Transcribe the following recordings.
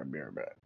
I'll be right back.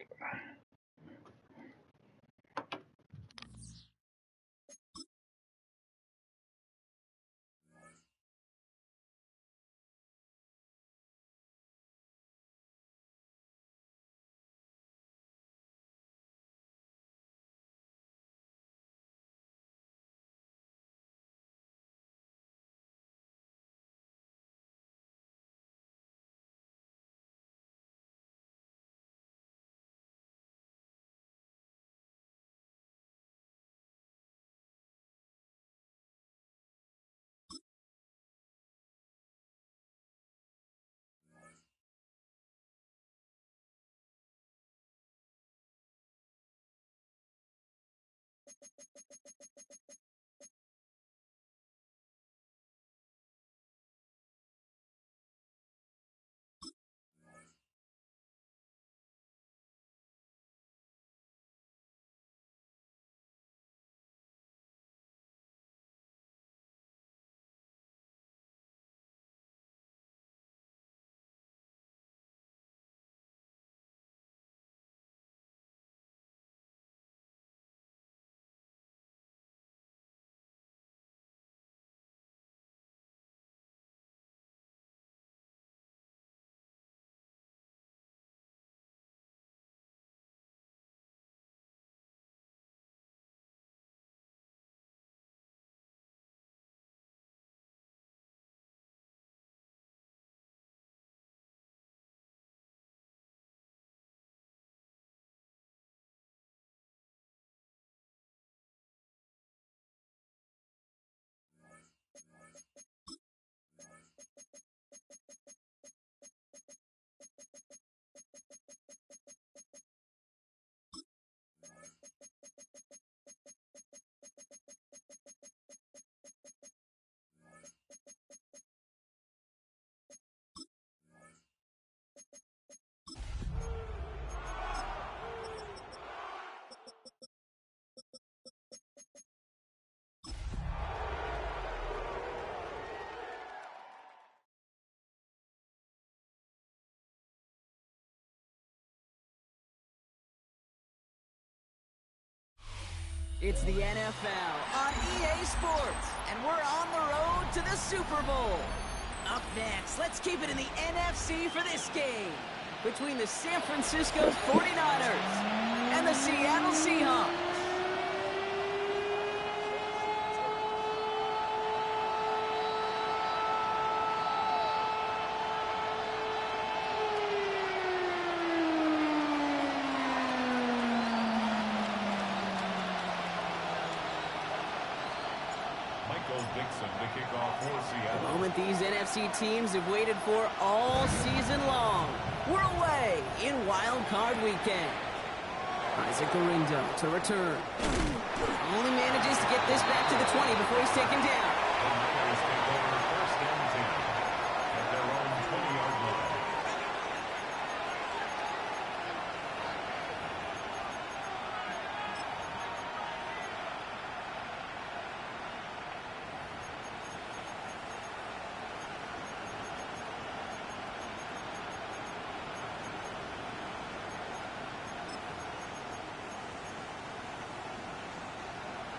It's the NFL on EA Sports, and we're on the road to the Super Bowl. Up next, let's keep it in the NFC for this game between the San Francisco 49ers and the Seattle Seahawks. The moment these NFC teams have waited for all season long. We're away in Wild Card Weekend. Isaac Orindo to return. Only manages to get this back to the 20 before he's taken down. First and 10 at their own 20-yard line.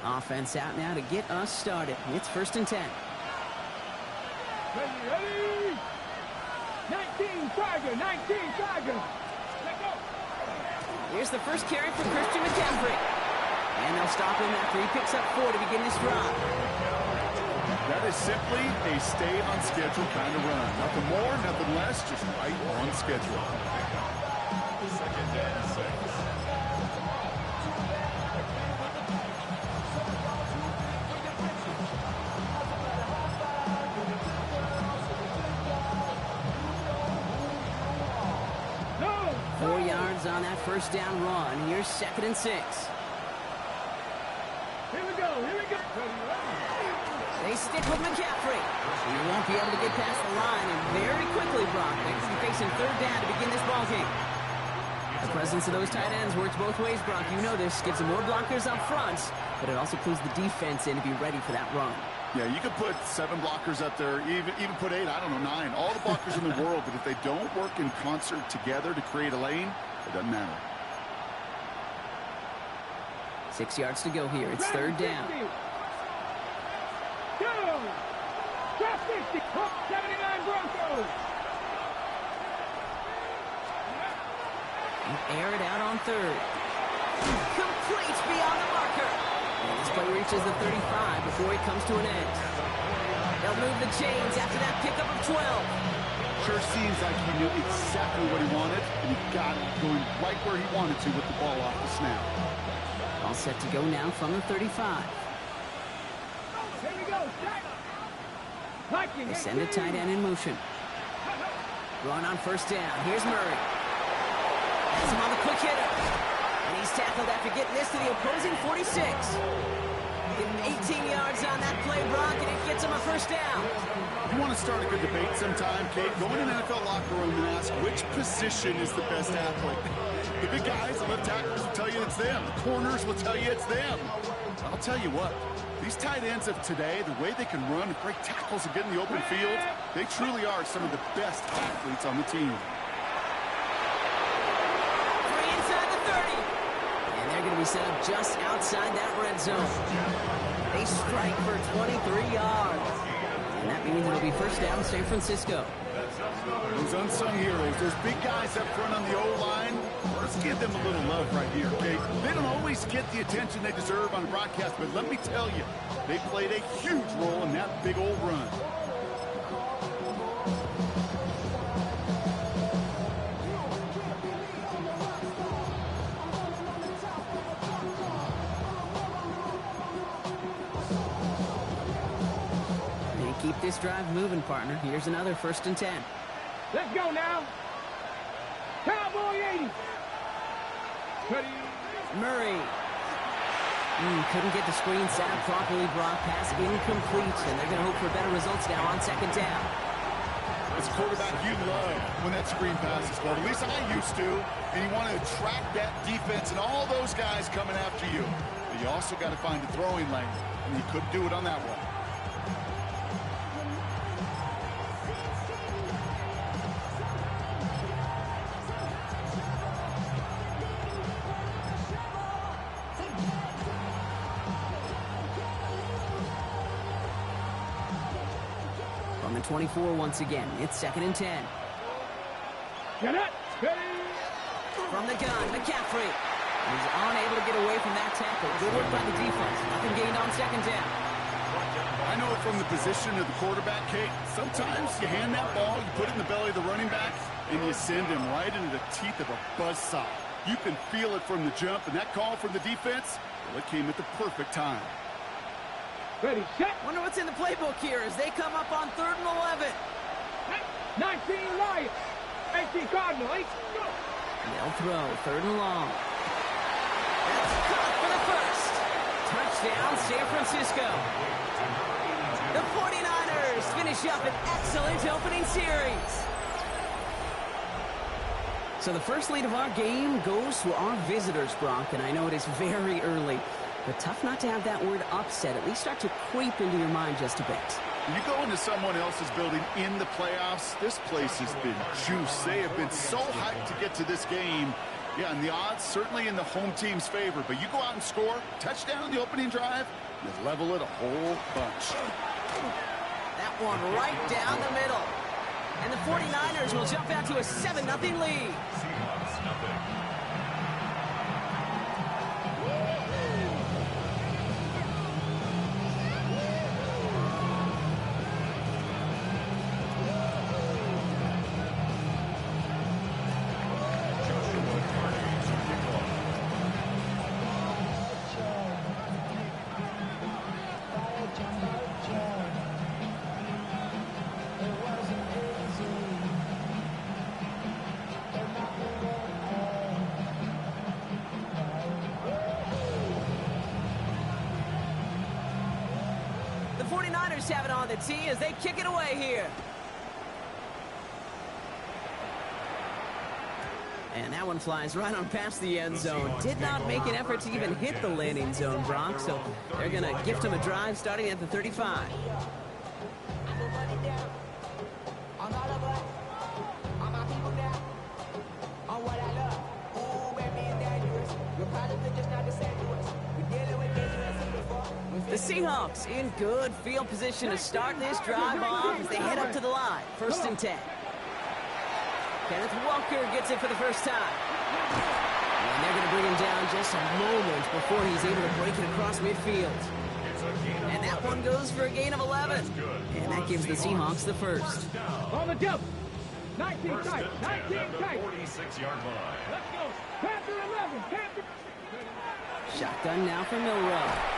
Offense out now to get us started. It's 1st and 10. Ready? 19 Tiger, 19 Tiger. Let go. Here's the first carry for Christian McCaffrey. And they'll stop him after he picks up 4 to begin this drive. That is simply a stay on schedule kind of run. Nothing more, nothing less, just right on schedule. 2nd and 6. 4 yards on that first down run. Here's 2nd and 6. Here we go, here we go. They stick with McCaffrey. He won't be able to get past the line, and very quickly, Brock, they could be facing 3rd down to begin this ballgame. The presence of those tight ends works both ways, Brock. You know this. Gives them more blockers up front, but it also clues the defense in to be ready for that run. Yeah, you could put 7 blockers up there, even put 8, I don't know, 9. All the blockers in the world, but if they don't work in concert together to create a lane, It doesn't matter. 6 yards to go here. It's third down. Go! Drop 60. 79 Broncos. Air it out on third. Complete beyond the marker. And this play reaches the 35 before he comes to an end. They'll move the chains after that pickup of 12. Sure seems like he knew exactly what he wanted, and he got it going right where he wanted to with the ball off the snap. All set to go now from the 35. Here we go. They send a tight end in motion. Going on first down. Here's Murray. Has him on the quick hitter. And he's tackled after getting this to the opposing 46. Give him 18 yards on that play, Brock, and it gets him a first down. You want to start a good debate sometime, Kate? Go in an NFL locker room and ask which position is the best athlete. The big guys, the left tacklers will tell you it's them. The corners will tell you it's them. I'll tell you what, these tight ends of today, the way they can run, break tackles, and get in the open field, they truly are some of the best athletes on the team. 3 inside the 30. And they're going to be set up just outside that red zone. They strike for 23 yards. And that means it'll be first down San Francisco. Those unsung heroes, those big guys up front on the O-line, let's give them a little love right here, okay? They don't always get the attention they deserve on broadcast, but let me tell you, they played a huge role in that big old run. Keep this drive moving, partner. Here's another 1st and 10. Let's go now. Cowboy 80. Murray. Couldn't get the screen set up properly. Brock, pass incomplete, and they're going to hope for better results now on 2nd down. As a quarterback, you love when that screen pass is called. At least I used to. And you want to attract that defense and all those guys coming after you. But you also got to find the throwing lane, and you couldn't do it on that one. From the 24 once again, it's 2nd and 10. Get it. From the gun, McCaffrey. He's unable to get away from that tackle. Good work by the defense. Nothing gained on 2nd down. I know it from the position of the quarterback, Kate. Sometimes you hand that ball, you put it in the belly of the running back, and you send him right into the teeth of a buzzsaw. You can feel it from the jump, and that call from the defense, well, it came at the perfect time. Ready, set. Wonder what's in the playbook here as they come up on 3rd and 11. 19 Lions. 18 Cardinal. 8. Go. They'll throw 3rd and long. That's caught for the first. Touchdown, San Francisco. The 49ers finish up an excellent opening series. So the first lead of our game goes to our visitors, Brock, and I know it is very early, but tough not to have that word upset at least start to creep into your mind just a bit. When you go into someone else's building in the playoffs, this place has been juice. They have been so hyped to get to this game. Yeah, and the odds certainly in the home team's favor, but you go out and score, touchdown in the opening drive, you level it a whole bunch. That one right down the middle. And the 49ers will jump out to a 7-0 lead. Seahawks, nothing. The 49ers have it on the tee as they kick it away here. And that one flies right on past the end zone. Did not make an effort to even hit the landing zone, Brock, so they're going to gift him a drive starting at the 35. The Seahawks in good field position to start this drive off as they head up to the line. 1st and 10. Kenneth Walker gets it for the first time. And they're going to bring him down just a moment before he's able to break it across midfield. And that one goes for a gain of 11. And that gives the Seahawks the first. On the jump. 19 tight. 19 tight. 46-yard line. Let's go. Panther 11. Panther. Shotgun now for Milrow.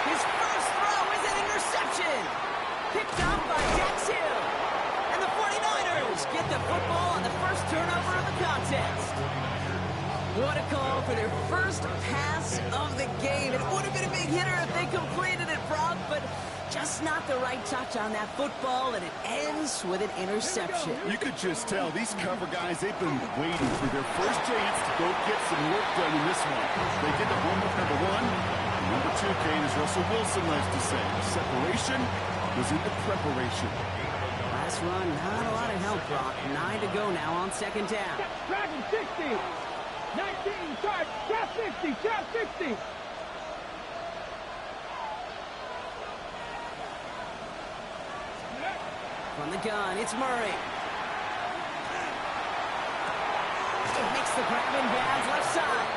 His first throw is an interception. Picked up by Dax Hill. And the 49ers get the football on the first turnover of the contest. What a call for their first pass of the game. It would have been a big hitter if they completed it, Brock, but just not the right touch on that football, and it ends with an interception. You could just tell these cover guys, they've been waiting for their first chance to go get some work done in this one. They did the homework number 1. And number 2 came, as Russell Wilson likes to say. Separation was in the preparation. Last run, not a lot of help, Brock. 9 to go now on 2nd down. Dragon 60. 19 tight. Shot 60. Shot 60. From the gun, it's Murray. It makes the grab in bounds left side.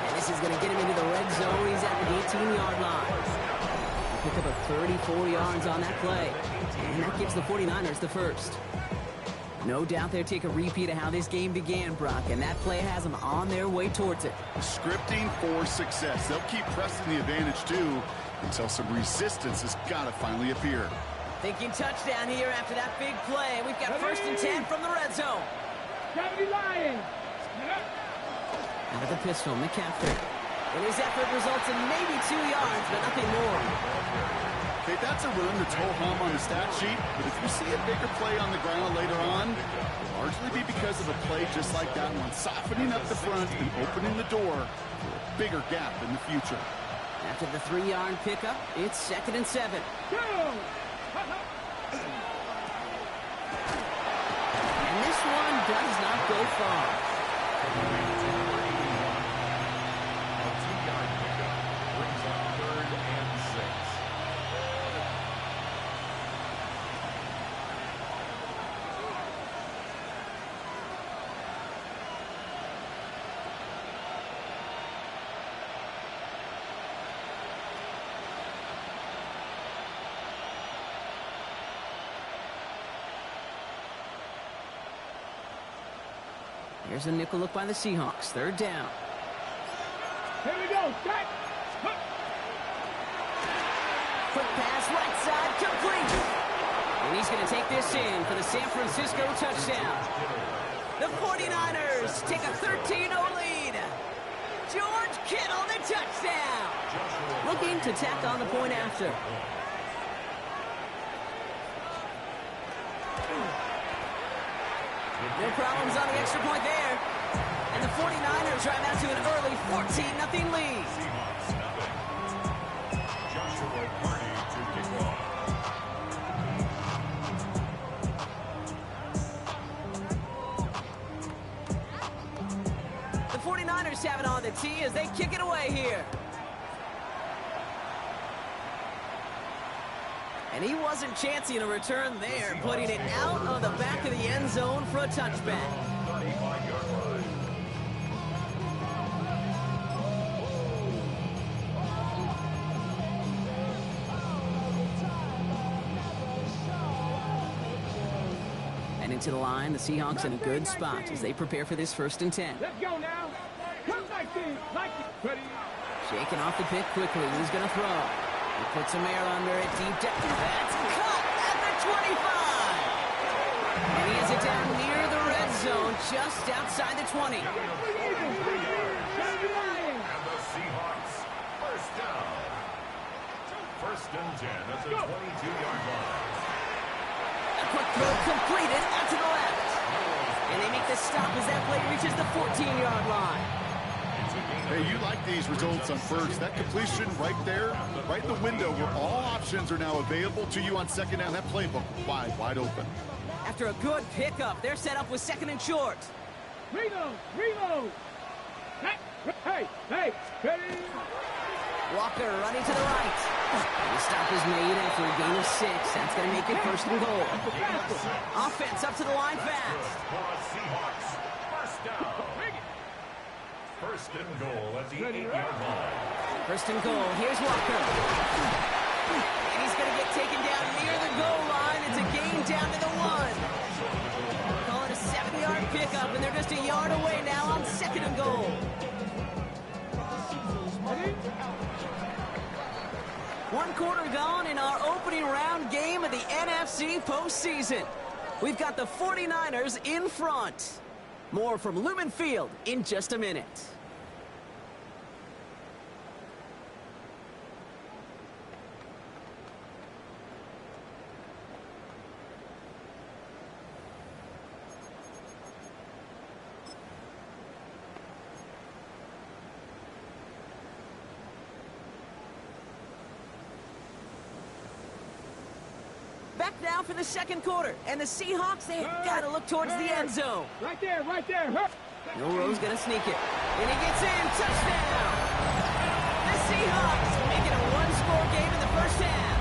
And this is going to get him into the red zone. He's at the 18-yard line. They pick up a 34 yards on that play. And that gives the 49ers the first. No doubt they'll take a repeat of how this game began, Brock, and that play has them on their way towards it. Scripting for success. They'll keep pressing the advantage, too, until some resistance has got to finally appear. Thinking touchdown here after that big play. We've got 1st and 10 from the red zone. 70 Lions. Out of the pistol, McCaffrey. And his effort results in maybe 2 yards, but nothing more. Okay, that's a run that's ho-hum on the stat sheet, but if you see a bigger play on the ground later on, it'll largely be because of a play just like that one, softening up the front and opening the door for a bigger gap in the future. After the 3-yard pickup, it's 2nd and 7. Go. And this one does not go far. A 2-yard pickup brings up 3rd and 6. Here's a nickel look by the Seahawks. 3rd down. Here we go. Strike. Quick pass, right side, complete. And he's going to take this in for the San Francisco touchdown. The 49ers take a 13-0 lead. George Kittle, the touchdown. Looking to tack on the point after. No problems on the extra point there. And the 49ers drive out to an early 14-0 lead. Seahawks nothing. Joshua Party to kick off. The 49ers have it on the tee as they kick it away here. And he wasn't chancing a return there, putting it out of the back of the end zone for a touchback. 35-yard line. And into the line, the Seahawks in a good spot as they prepare for this 1st and 10. Let's go now. Come back in. Like it. Ready. Shaking off the pick quickly. He's going to throw. He puts some air under it deep down. That's cut at the 25. And he has it down near the red zone, just outside the 20. And the Seahawks first down. 1st and 10 at the 22-yard line. A quick throw completed out to the left. And they make the stop as that play reaches the 14-yard line. Hey, you like these results on first. That completion right there, right in the window where all options are now available to you on 2nd down. That playbook wide open. After a good pickup, they're set up with 2nd and short. Reload. Reload. Hey. Ready. Walker running to the right. The stop is made after a gain of 6. That's going to make it first and goal. Offense up to the line fast. Seahawks. First down. First and goal at the 8-yard line. First and goal. Here's Walker. And he's going to get taken down near the goal line. It's a gain down to the 1. Call it a 7-yard pickup, and they're just a yard away now on second and goal. One quarter gone in our opening round game of the NFC postseason. We've got the 49ers in front. More from Lumen Field in just a minute. Back now for the second quarter. And the Seahawks, they've got to look towards the end zone. Right there, right there. Milroe's going to sneak it. And he gets in. Touchdown! The Seahawks making a one-score game in the first half.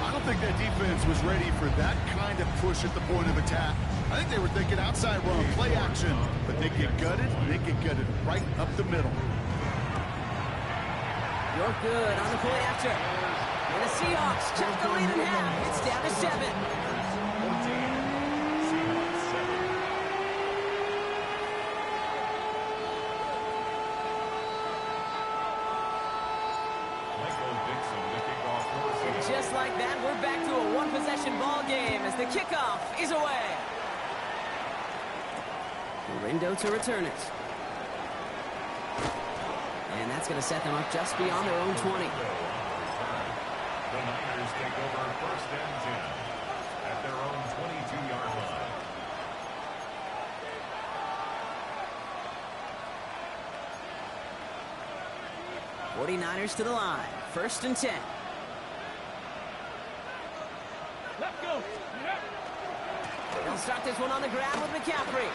I don't think that defense was ready for that kind of push at the point of attack. I think they were thinking outside run, play action. But they get gutted, and they get gutted right up the middle. You're good on the play after. And the Seahawks cut the lead in half. It's down to 7. And just like that, we're back to a one-possession ball game as the kickoff is away. Rindo to return it. And that's going to set them up just beyond their own 20. The Niners take over first and 10 at their own 22-yard line. '49ers to the line. First and 10. Let's go. They'll start this one on the ground with McCaffrey.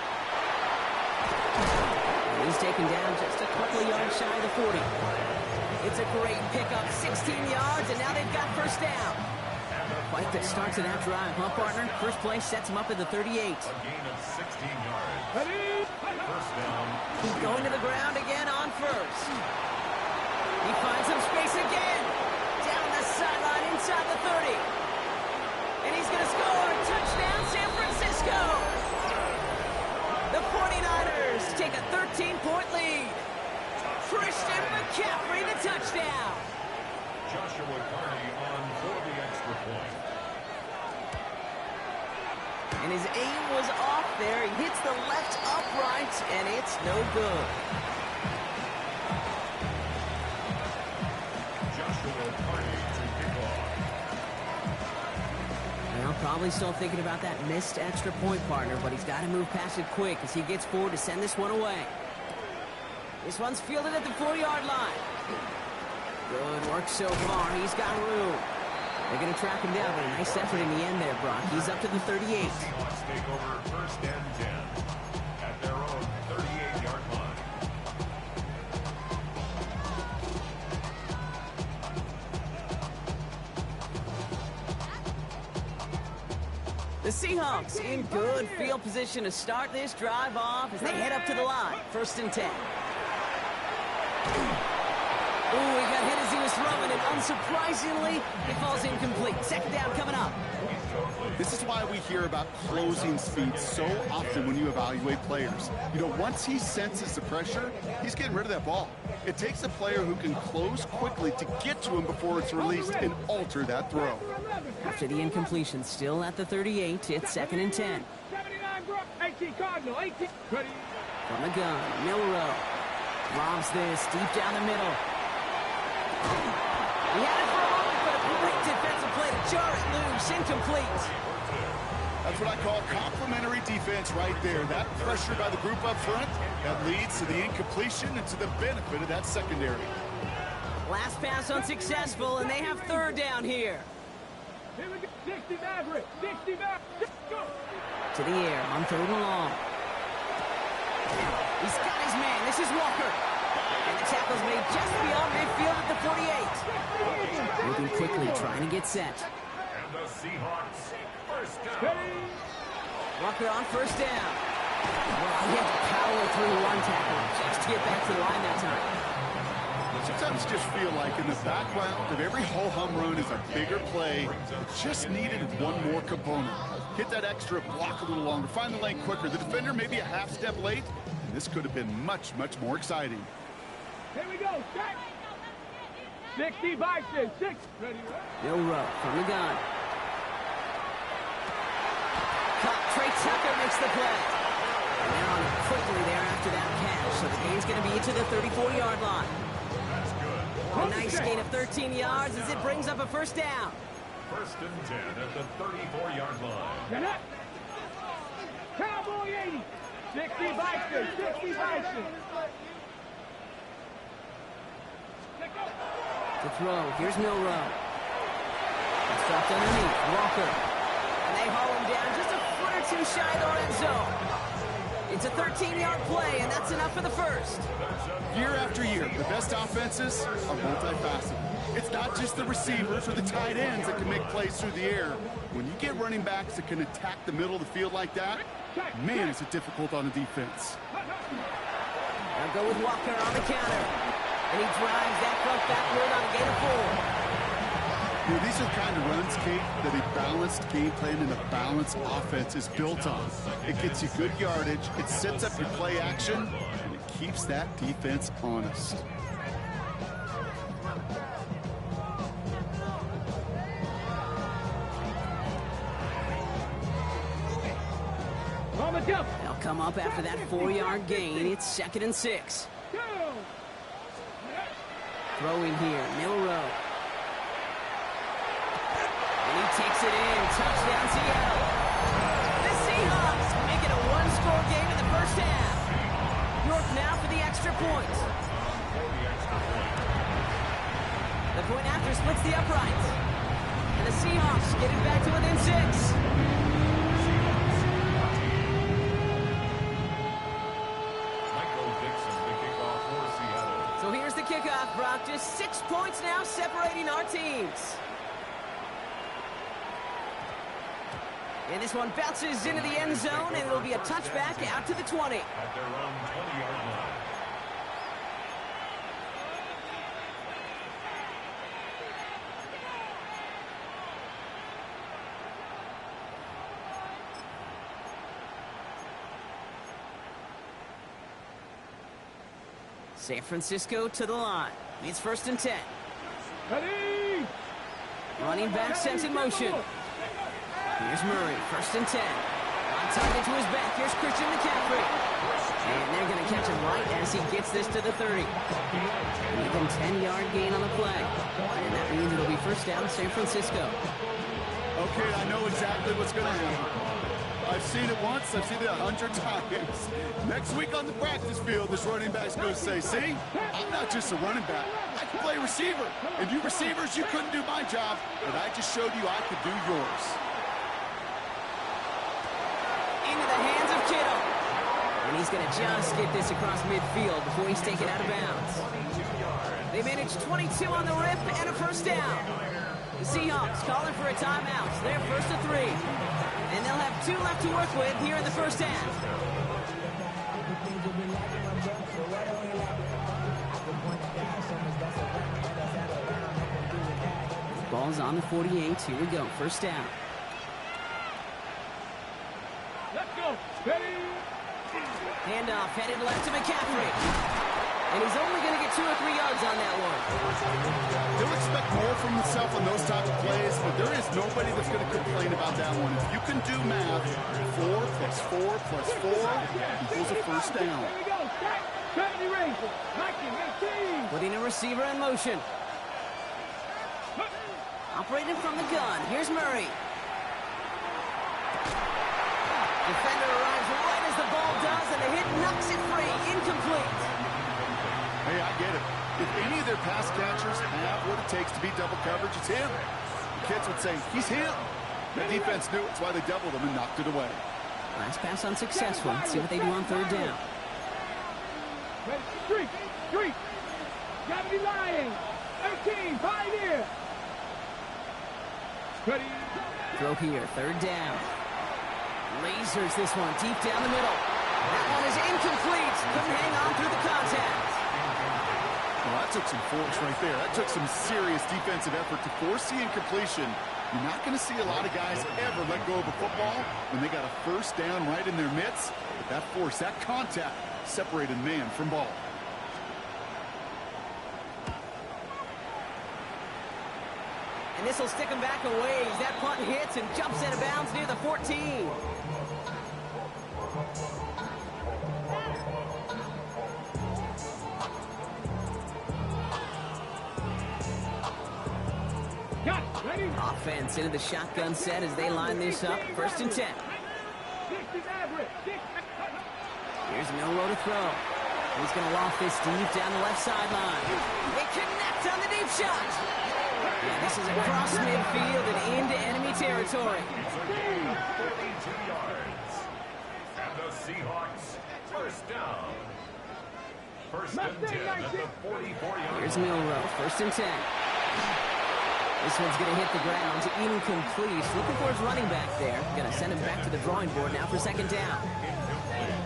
He's taken down just a couple of yards shy of the 40. It's a great pickup, 16 yards, and now they've got first down. Quite the start to that drive, huh, partner? First play sets him up at the 38. A gain of 16 yards. First down. He's going to the ground again on first. He finds some space again. Down the sideline inside the 30. And he's going to score. Touchdown, San Francisco. The 49ers take a 13-point lead. Christian McCaffrey, the touchdown. Joshua Carney on for the extra point. And his aim was off there. He hits the left upright, and it's no good. Joshua Carney to kick off. Well, probably still thinking about that missed extra point, partner, but he's got to move past it quick as he gets forward to send this one away. This one's fielded at the 4-yard line. Good work so far. He's got room. They're going to track him down, but a nice effort in the end there, Brock. He's up to the 38. Seahawks take over first and 10 at their own 38-yard line. The Seahawks in good field position to start this drive off as they head up to the line. First and 10. Ooh, he got hit as he was throwing, and unsurprisingly, it falls incomplete. Second down coming up. This is why we hear about closing speed so often when you evaluate players. You know, once he senses the pressure, he's getting rid of that ball. It takes a player who can close quickly to get to him before it's released and alter that throw. After the incompletion, still at the 38, it's second and 10. 79, bro. 18 Cardinal, 18. Ready. From the gun, Milroe lobs this deep down the middle. He had it for a moment, but a great defensive play to jar it loose, incomplete. That's what I call complementary defense right there. That pressure by the group up front, that leads to the incompletion and to the benefit of that secondary. Last pass unsuccessful, and they have third down here. Here we go. 60 Maverick. 60 Maverick. Go. To the air on third and long. He's got his man. This is Walker. And The tackle's made just beyond midfield at the 48. Moving quickly, trying to get set. And the Seahawks, first down. Walker on first down. Well, he had to power through one tackle just to get back to the line that time. Sometimes just feel like in the background of every ho-hum run is a bigger play. It just needed one more component. Hit that extra block a little longer, find the lane quicker. The defender maybe a half step late, and this could have been much, much more exciting. Here we go. Set. 60 Bison. 6. Ready. Milroe from the gun. Caught. Trey Tucker makes the play. And they're on it quickly there after that catch. So the gain's going to be to the 34-yard line. That's good. A nice gain of 13 yards as it brings up a first down. First and 10 at the 34-yard line. Get up. Cowboy 80. 60 Bison. 60 Bison. To throw. Here's Milroe. It's dropped underneath. Walker. And they haul him down just a foot or two shy of the red zone. It's a 13-yard play, and that's enough for the first. Year after year, the best offenses are multifaceted. It's not just the receivers or the tight ends that can make plays through the air. When you get running backs that can attack the middle of the field like that, man, is it difficult on the defense. They'll go with Walker on the counter. And he drives that front backward on a gain of 4. You know, these are the kind of runs, Kate, that a balanced game plan and a balanced offense is built on. It gets you good yardage, it sets up your play action, and it keeps that defense honest. They'll come up after that 4-yard gain. It's 2nd and 6. Throwing here, Milroe. And he takes it in. Touchdown, Seattle. The Seahawks make it a one-score game in the first half. York now for the extra point. The point after splits the uprights. And the Seahawks get it back to within 6. So here's the kickoff, Brock. Just 6 points now separating our teams. And this one bounces into the end zone, and it'll be a touchback out to the 20. At their own 20-yard line. San Francisco to the line. It's 1st and 10. Ready. Running back sent in motion. Here's Murray, 1st and 10. On target to his back. Here's Christian McCaffrey. And they're going to catch him right as he gets this to the 30. Even 10-yard gain on the play. And that means it'll be first down San Francisco. Okay, I know exactly what's going to happen. I've seen it once, I've seen it 100 times. Next week on the practice field, this running back's going to say, see, I'm not just a running back. I can play receiver. And you receivers, you couldn't do my job, but I just showed you I could do yours. Into the hands of Kittle. And he's going to just get this across midfield before he's taken out of bounds. They managed 22 on the rip and a first down. The Seahawks calling for a timeout. They're 1st and 3. And they'll have 2 left to work with here in the first half. Ball's on the 48. Here we go. First down. Let's go. Ready. Handoff headed left to McCaffrey. And he's only going to get 2 or 3 yards on that one. He'll expect more from himself on those type of plays, but there is nobody that's going to complain about that one. If you can do math, 4 plus 4 plus 4 equals a first down. Here we go. Set. 70 Rangers. 19, 18. Putting a receiver in motion. Operating from the gun. Here's Murray. Defender arrives right as the ball does, and the hit knocks it free. Incomplete. Hey, I get it. If any of their pass catchers have what it takes to beat double coverage, it's him. The kids would say, he's him. The defense knew it. That's why they doubled him and knocked it away. Last pass unsuccessful. Let's see what they do on 3rd down. Ready. 3. Gotta be lying. 13, 5 here. Ready. Throw here, third down. Lasers this one deep down the middle. That one is incomplete. Couldn't hang on through the contact. Well, that took some force right there. That took some serious defensive effort to force the incompletion. You're not going to see a lot of guys ever let go of a football when they got a first down right in their midst. But that force, that contact, separated man from ball. And this will stick him back a ways. That punt hits and jumps out of bounds near the 14. Got it. Ready. Offense into the shotgun set as they line this up. First and 10. 6 is average. 6. Here's Milroe to throw. He's going to loft this deep down the left sideline. They connect on the deep shot. Yeah, this is across midfield and into enemy territory. 32 yards. And the Seahawks, first down. First and 10 at the 44-yard. Here's Milroe, first and 10. This one's going to hit the ground, incomplete. Looking for his running back there. Going to send him back to the drawing board now for second down.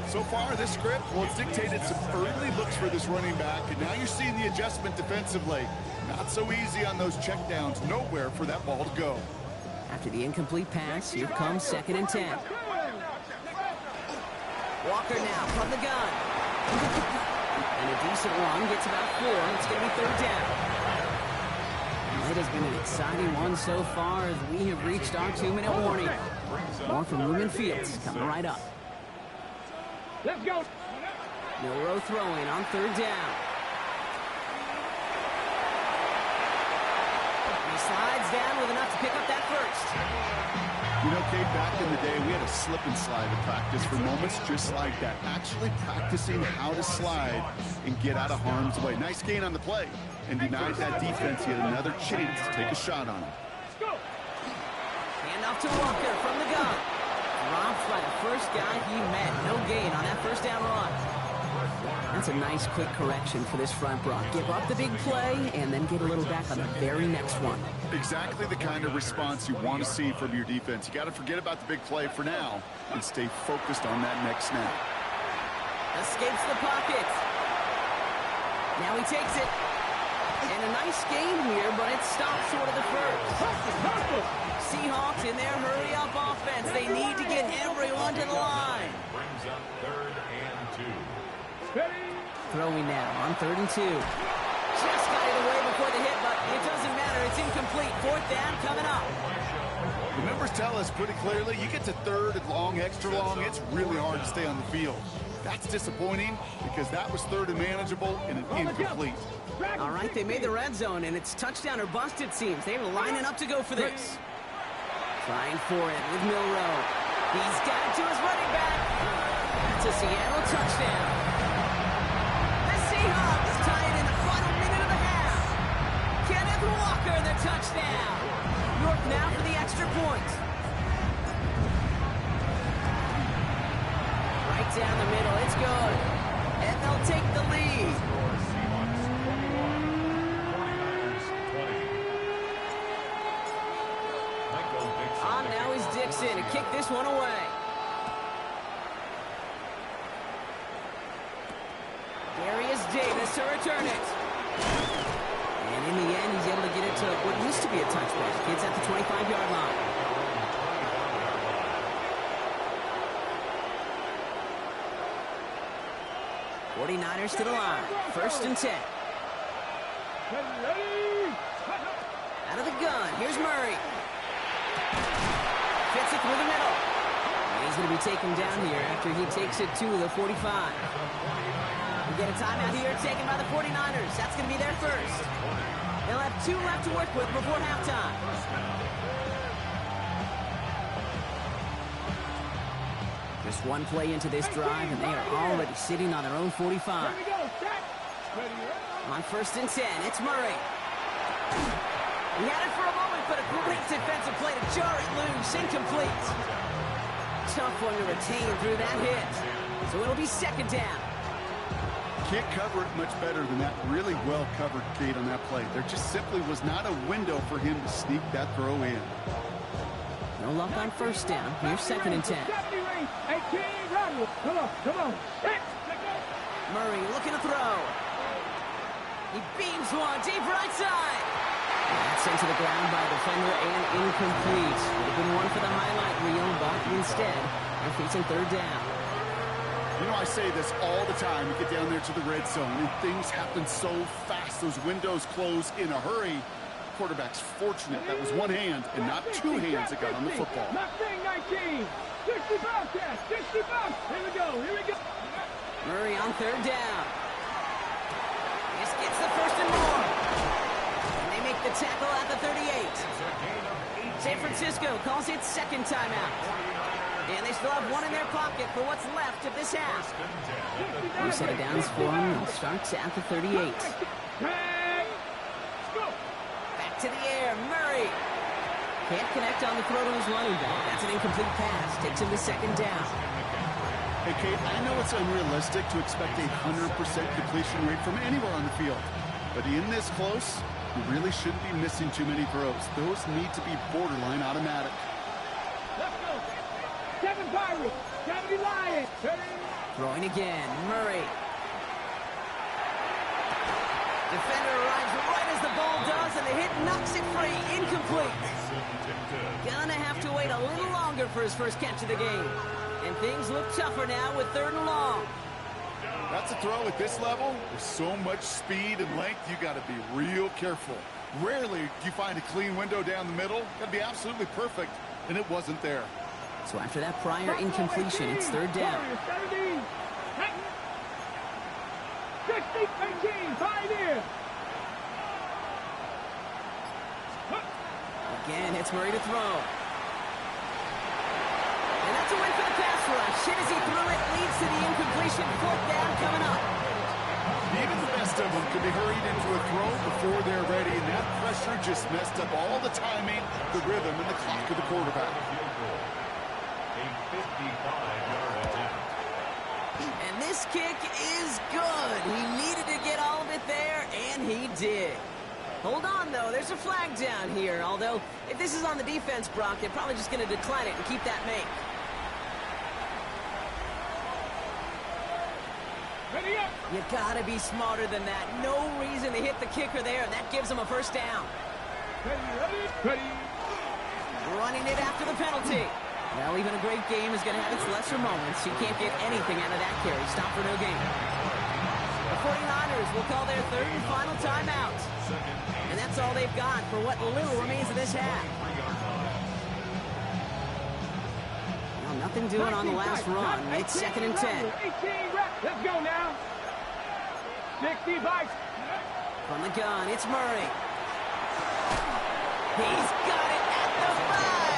So far, this script, well, it's dictated some early looks for this running back, and now you're seeing the adjustment defensively. Not so easy on those checkdowns. Nowhere for that ball to go. After the incomplete pass, here comes second and 10. Walker now from the gun. And a decent one, gets about 4. It's going to be third down. It has been an exciting one so far as we have reached our 2-minute warning. More from Lumen Fields coming right up. Let's go. Milroe throwing on third down. He slides down with enough to pick up that first. You know, Kate, back in the day, we had a slip and slide at practice for moments just like that. Actually practicing how to slide and get out of harm's way. Nice gain on the play. And denied that defense yet another chance to take a shot on him. Let's go. Hand off to Walker from the gun. Dropped by the first guy he met. No gain on that first down run. That's a nice quick correction for this front block. Give up the big play and then get a little back on the very next one. Exactly the kind of response you want to see from your defense. You got to forget about the big play for now and stay focused on that next snap. Escapes the pocket. Now he takes it. And a nice game here, but it stops short of the first. Seahawks in their hurry-up offense. They need to get everyone to the line. Brings up third and 2. Throwing now on third and 2. Just got it away before the hit, but it doesn't matter. It's incomplete. Fourth down coming up. The numbers tell us pretty clearly, you get to third and long, extra long, it's really hard to stay on the field. That's disappointing because that was third and manageable and an incomplete. All right, they made the red zone, and it's touchdown or bust, it seems. They were lining up to go for this. Trying for it with Milroe. He's got it to his running back. That's a Seattle touchdown. The Seahawks tie it in the final minute of the half. Kenneth Walker, the touchdown. York now for the extra point. Right down the middle, it's good. And they'll take the lead. On now is Dixon to kick this one away. Darius Davis to return it. And in the end, he's able to get it to what used to be a touchback. It's at the 25-yard line. '49ers to the line. First and 10. Out of the gun. Here's Murray. Fits it through the middle. And he's going to be taken down here after he takes it to the 45. We get a timeout here taken by the 49ers. That's going to be their first. They'll have 2 left to work with before halftime. Just one play into this drive, and they are already sitting on their own 45. On first and 10, it's Murray. He had it for a moment, but a great defensive play to jar it loose. Incomplete. Tough one to retain through that hit. So it'll be second down. can't cover it much better than that really well covered Cade on that play. There just simply was not a window for him to sneak that throw in. No luck on first down. Here's 2nd and 10. Come on. Murray looking to throw. He beams one deep right side. That's sent to the ground by a defender and incomplete. Would have been one for the highlight reel, but instead, they're facing 3rd down. You know, I say this all the time. You get down there to the red zone, and things happen so fast. Those windows close in a hurry. Quarterback's fortunate that was one hand and not two hands that got on the football. Mustang 19. 60 Bobcats. 60 Bobcats. Here we go. Murray on 3rd down. This gets the first and more. And they make the tackle at the 38. San Francisco calls it 2nd timeout. And they still have one in their pocket for what's left of this half. New set of downs for them. It starts at the 38. Back to the air. Murray. Can't connect on the throw to his running back. That's an incomplete pass. Takes him to 2nd down. Hey, Kate, I know it's unrealistic to expect a 100% completion rate from anywhere on the field. But in this close, you really shouldn't be missing too many throws. Those need to be borderline automatic. Let's go. 7 Pirates. 70 Lions. Throwing again. Murray. Defender arrives right as the ball does, and the hit knocks it free. Incomplete. Gonna have to wait a little longer for his first catch of the game. And things look tougher now with 3rd and long. That's a throw at this level. With so much speed and length, you got to be real careful. Rarely do you find a clean window down the middle. Got to be absolutely perfect, and it wasn't there. So after that prior incompletion, it's 3rd down. 60-18, Pioneer. Again, it's Murray to throw. And that's a win for the pass rush. Hit as he threw it, leads to the incompletion. 4th down coming up. Even the best of them could be hurried into a throw before they're ready, and that pressure just messed up all the timing, the rhythm, and the clock of the quarterback. A 55-yard attempt. And this kick is good. He needed to get all of it there, and he did. Hold on, though. There's a flag down here. Although, if this is on the defense, Brock, they're probably just going to decline it and keep that make. Ready up. You got to be smarter than that. No reason to hit the kicker there, and that gives him a 1st down. Ready. Running it after the penalty. Well, even a great game is going to have its lesser moments. You can't get anything out of that carry. Stop for no gain. The 49ers will call their 3rd and final timeout. And that's all they've got for what little remains of this half. Well, nothing doing on the last run. It's 2nd and 10. 18 reps. Let's go now. 60 Bikes. From the gun, it's Murray. He's got it at the 5.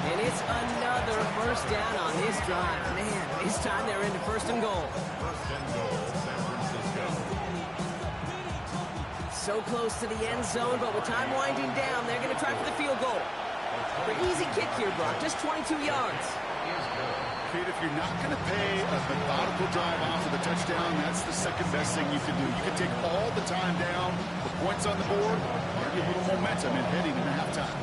And it's another 1st down on this drive. Man, this time they're into 1st and goal. 1st and goal, San Francisco. So close to the end zone, but with time winding down, they're going to try for the field goal. An easy kick here, Brock, just 22 yards. Kate, if you're not going to pay a methodical drive off of the touchdown, that's the 2nd best thing you can do. You can take all the time down, the points on the board, and get a little momentum in heading into halftime.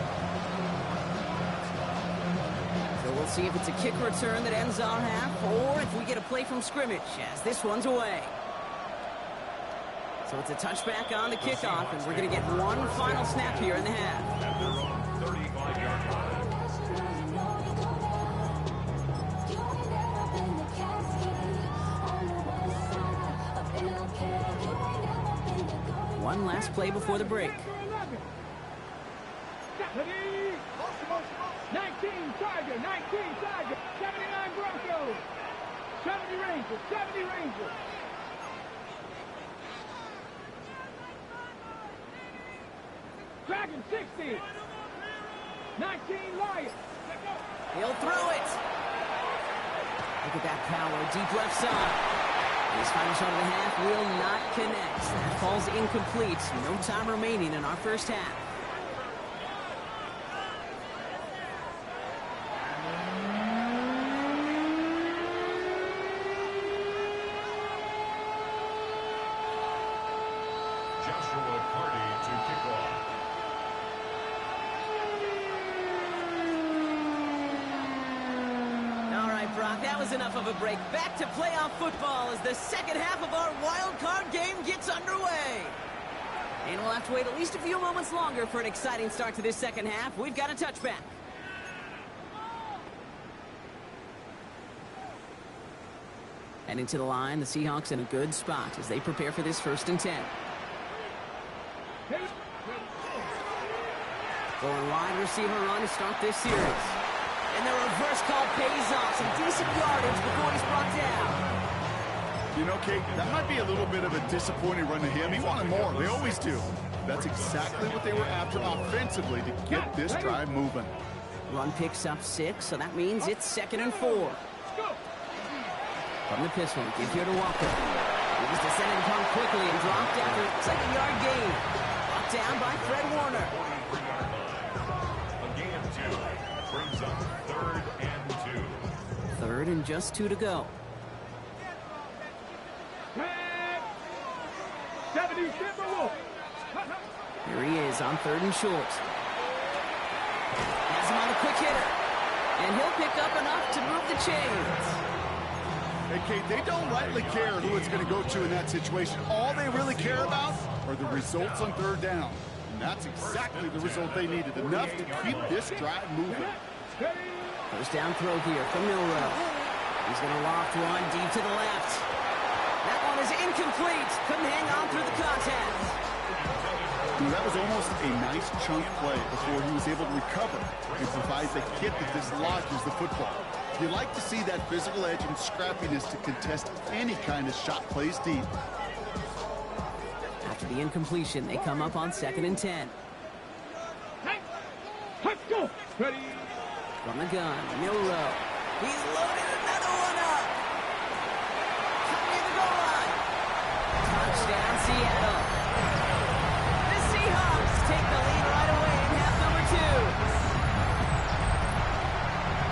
So we'll see if it's a kick return that ends our half, or if we get a play from scrimmage, as this one's away. So it's a touchback on the kickoff, and we're going to get one final snap here in the half. At their own 35-yard line. One last play before the break. 19 Tiger, 19 Tiger, 79 Broncos, 70 Rangers, 70 Rangers. Dragon 60, 19 Lions. He'll throw it. Look at that power, deep left side. His final shot of the half will not connect. That falls incomplete. No time remaining in our first half. Joshua Carty to kick off. All right, Brock, that was enough of a break. Back to playoff football as the second half of our wild card game gets underway. And we'll have to wait at least a few moments longer for an exciting start to this second half. We've got a touchback. Heading to the line, the Seahawks in a good spot as they prepare for this 1st and 10. Going wide receiver run to start this series. And the reverse call pays off. Some decent yardage before he's brought down. You know, Kate, that might be a little bit of a disappointing run to him. He wanted more. They always do. That's exactly what they were after offensively to get this drive moving. Run picks up 6, so that means it's 2nd and 4. From the pistol, give here to Walker. He's descended and come quickly and dropped after a 2nd-yard gain. Brought down by Fred Warner. A gain of 2 brings up 3rd and 2. 3rd and just 2 to go. 70 Timberwolves. Here he is on 3rd and short. Has him on a quick hitter. And he'll pick up enough to move the chains. Hey, Kate, they don't rightly care who it's going to go to in that situation. All they really care about are the results on 3rd down. And that's exactly the result they needed. Enough to keep this drive moving. 1st down throw here from Milroe. He's going to loft one deep to the left. That one is incomplete. Couldn't hang on through the contact. That was almost a nice chunk play before he was able to recover and provide the hit that dislodges the football. You like to see that physical edge and scrappiness to contest any kind of shot plays deep. After the incompletion, they come up on 2nd and 10. Let's go. Ready. From the gun, Milroe. He's loaded another one up. Near the goal line. Touchdown, Seattle. The Seahawks take the lead right away in half number 2.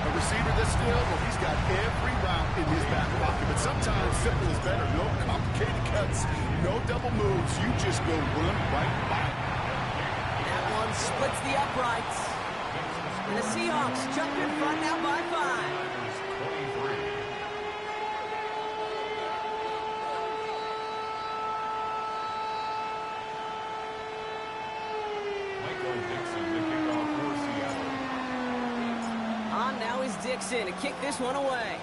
A receiver this skilled, well, he's got every route in his back pocket. But sometimes simple is better. No complicated cuts, no double moves. You just go run right by. That one splits the uprights. And the Seahawks jump in front now by 5. On now is Dixon to kick this one away.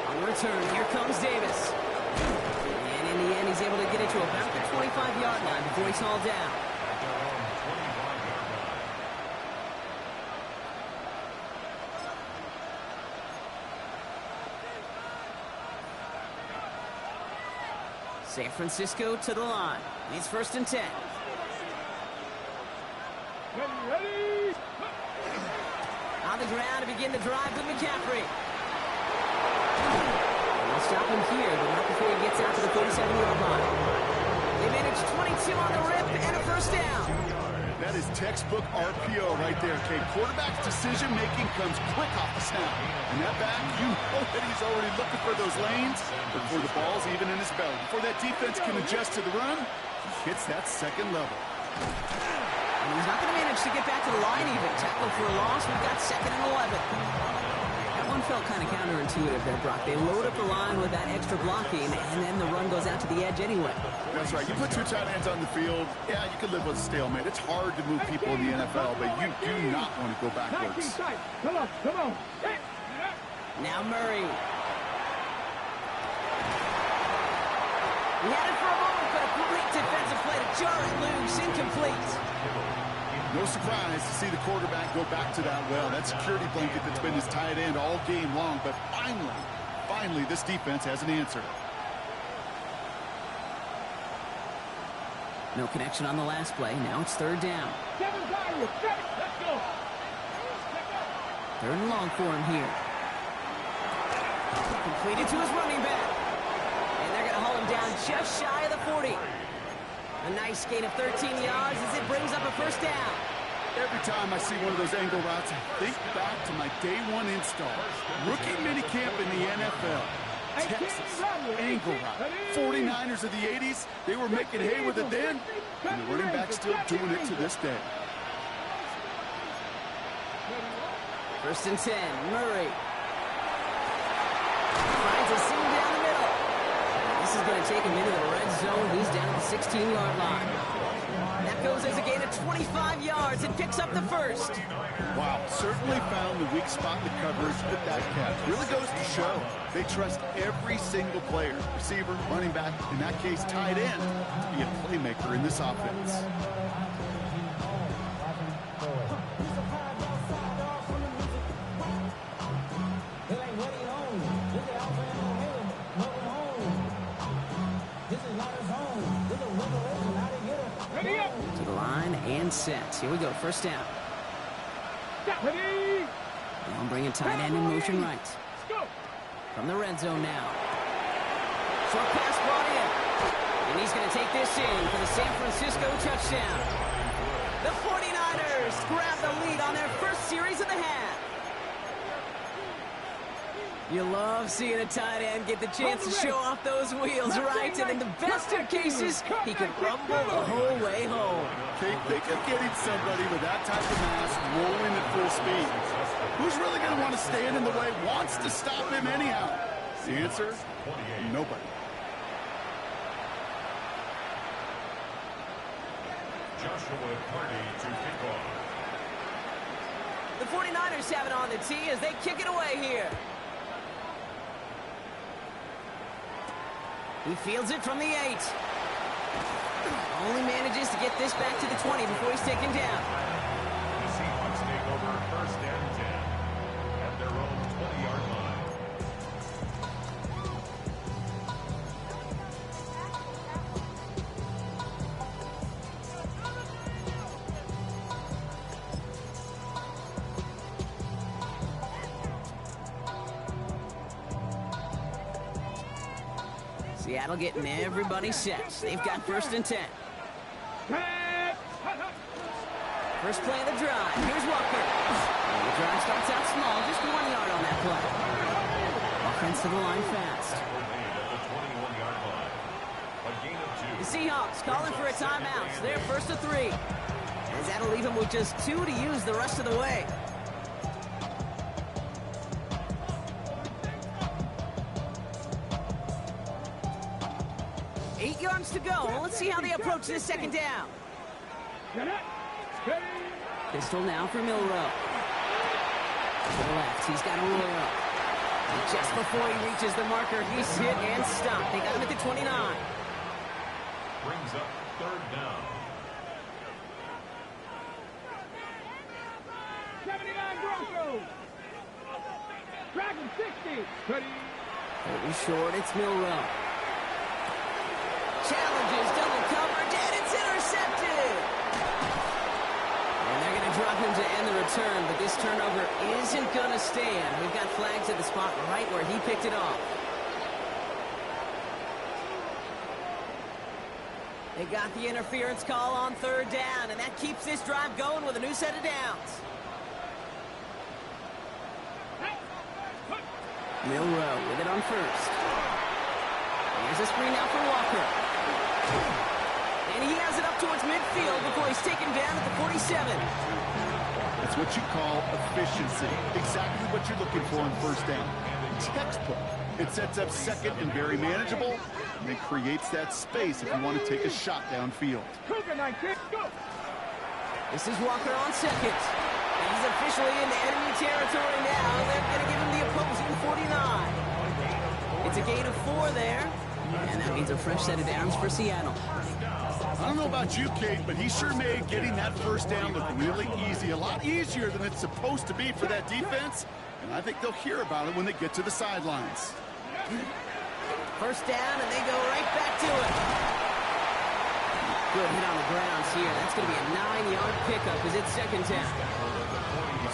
On the return, here comes Davis. And in the end, he's able to get it to about the 25-yard line before he's hauled down. San Francisco to the line. It's 1st and 10. Ready. On the ground to begin the drive with McCaffrey. They'll stop him here, but not before he gets out to the 47-yard line. They manage 22 on the rip and a 1st down. That is textbook RPO right there, Kate. Quarterback's decision-making comes quick off the snap. And that back, you know that he's already looking for those lanes before the ball's even in his belly. Before that defense can adjust to the run, he hits that 2nd level. And he's not going to manage to get back to the line even. Tackle for a loss. We've got 2nd and 11. That one felt kind of counterintuitive there, Brock. They load up the line with that extra blocking, and then the run goes out to the edge anyway. That's right. You put 2 tight ends on the field, yeah, you can live with a stalemate. It's hard to move people in the NFL, but you do not want to go backwards. Come on, come on. Now Murray. He had it for a moment, but a great defensive play to jar it loose. Incomplete. No surprise to see the quarterback go back to that well. That security blanket that's been his tight end all game long, but finally, this defense has an answer. No connection on the last play. Now it's 3rd down. 7 Let's go. 3rd and long for him here. Completed to his running back. And they're going to haul him down just shy of the 40. A nice gain of 13 yards as it brings up a 1st down. Every time I see one of those angle routes, I think back to my day 1 install. Rookie minicamp in the NFL. Texas, angle route. 49ers of the 80s, they were making hay with it then, and the running back still doing it to this day. First and 10, Murray. Finds a seam down the middle. This is going to take him into the red zone. He's down at the 16-yard line. That goes as a gain of 25 yards and picks up the first. Wow, certainly found the weak spot in the coverage with that catch. Really goes to show they trust every single player, receiver, running back, in that case tight end, to be a playmaker in this offense. To the line and set. Here we go, first down. Now bringing tight end in motion right. From the red zone now. Short pass brought in. And he's going to take this in for the San Francisco touchdown. The 49ers grab the lead on their first series of the half. You love seeing a tight end get the chance to show off those wheels, right? And in the best of cases, he can rumble the whole way home. Think of getting somebody with that type of mass rolling at full speed. Who's really going to want to stand in the way, wants to stop him anyhow? The answer, nobody. Joshua Party to kick off. The 49ers have it on the tee as they kick it away here. He fields it from the 8. Only manages to get this back to the 20 before he's taken down. The Seahawks take over first and 10 at their own 20-yard line. Seattle getting everybody set. They've got first and 10. First play of the drive. Here's Walker. And the drive starts out small, just 1 yard on that play. Offense to the line fast. The Seahawks calling for a timeout. They're first to 3. As that'll leave them with just 2 to use the rest of the way. To go. Let's see how they approach this second down. Pistol now for Milrow. To the left, he's got a roller up. And just before he reaches the marker, he's hit and stopped. They got him at the 29. Brings up third down. 79 Broncos. Dragon 60. Pretty short, it's Milrow. Challenges, double coverage, and it's intercepted. And they're going to drop him to end the return, but this turnover isn't going to stand. We've got flags at the spot right where he picked it off. They got the interference call on third down, and that keeps this drive going with a new set of downs. Milrow with it on first. Here's a screen now for Walker. And he has it up towards midfield before he's taken down at the 47. That's what you call efficiency. Exactly what you're looking for on first down. Textbook. It sets up second and very manageable, and it creates that space if you want to take a shot downfield. This is Walker on second. He's officially into enemy territory now. They're going to give him the opposing 49. It's a gain of 4 there. And that means a fresh set of downs for Seattle. I don't know about you, Kate, but he sure made getting that first down look really easy. A lot easier than it's supposed to be for that defense. And I think they'll hear about it when they get to the sidelines. First down, and they go right back to it. Good hit on the grounds here. That's going to be a 9-yard pickup as it's second down.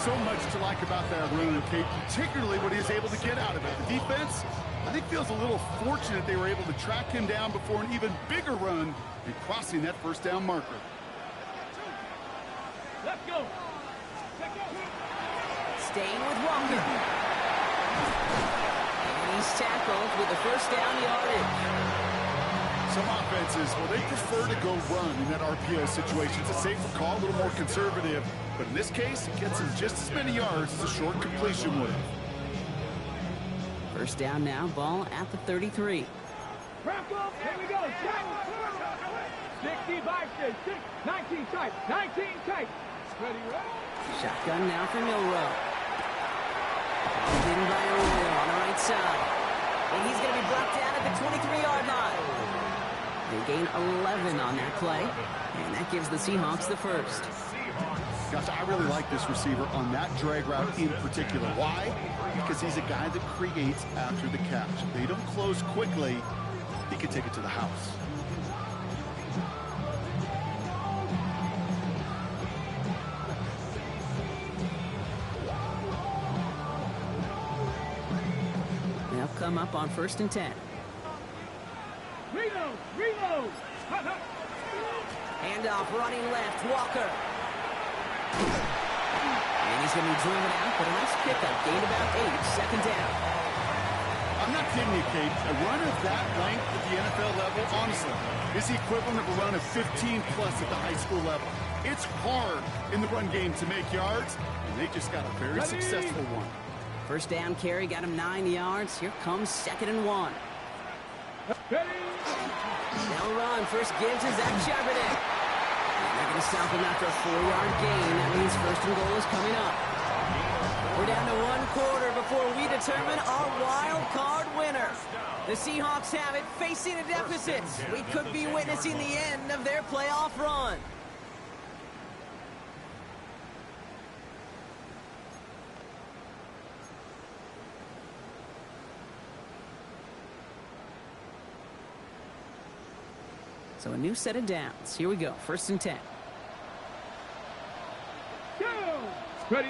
So much to like about that run, Kate, particularly what he was able to get out of it. The defense, I think, feels a little fortunate they were able to track him down before an even bigger run and crossing that first down marker. Let's go. Staying with Walker. And he He's tackled with a first down yardage. Some offenses, well, they prefer to go run in that RPO situation. It's a safer call, a little more conservative. But in this case, it gets him just as many yards as a short completion would. First down now, ball at the 33. Broncos, here we go. 60 by 6, 19 tight, 19 tight. Ready, ready. Shotgun now for Milroe. In by Arroyo on the right side. And he's going to be brought down at the 23-yard line. They gain 11 on that play. And that gives the Seahawks the first. Gosh, I really like this receiver on that drag route in particular. Why? Because he's a guy that creates after the catch. If they don't close quickly, he can take it to the house. They'll come up on 1st and 10. Reload, reload. Handoff running left, Walker. And he's going to be driven out, but a nice pickup. Gained about 8, second down. I'm not kidding you, Kate. A run of that length at the NFL level, honestly, is the equivalent of a run of 15-plus at the high school level. It's hard in the run game to make yards, and they just got a very successful one. First down carry, got him 9 yards. Here comes 2nd and 1. They'll run. First gives to Zach Charbonnet. They're going to stop him after a 4-yard gain. That means 1st and goal is coming up. We're down to 1 quarter before we determine our wild card winner. The Seahawks have it, facing a deficit. We could be witnessing the end of their playoff run. So a new set of downs. Here we go. 1st and 10. Go. Ready.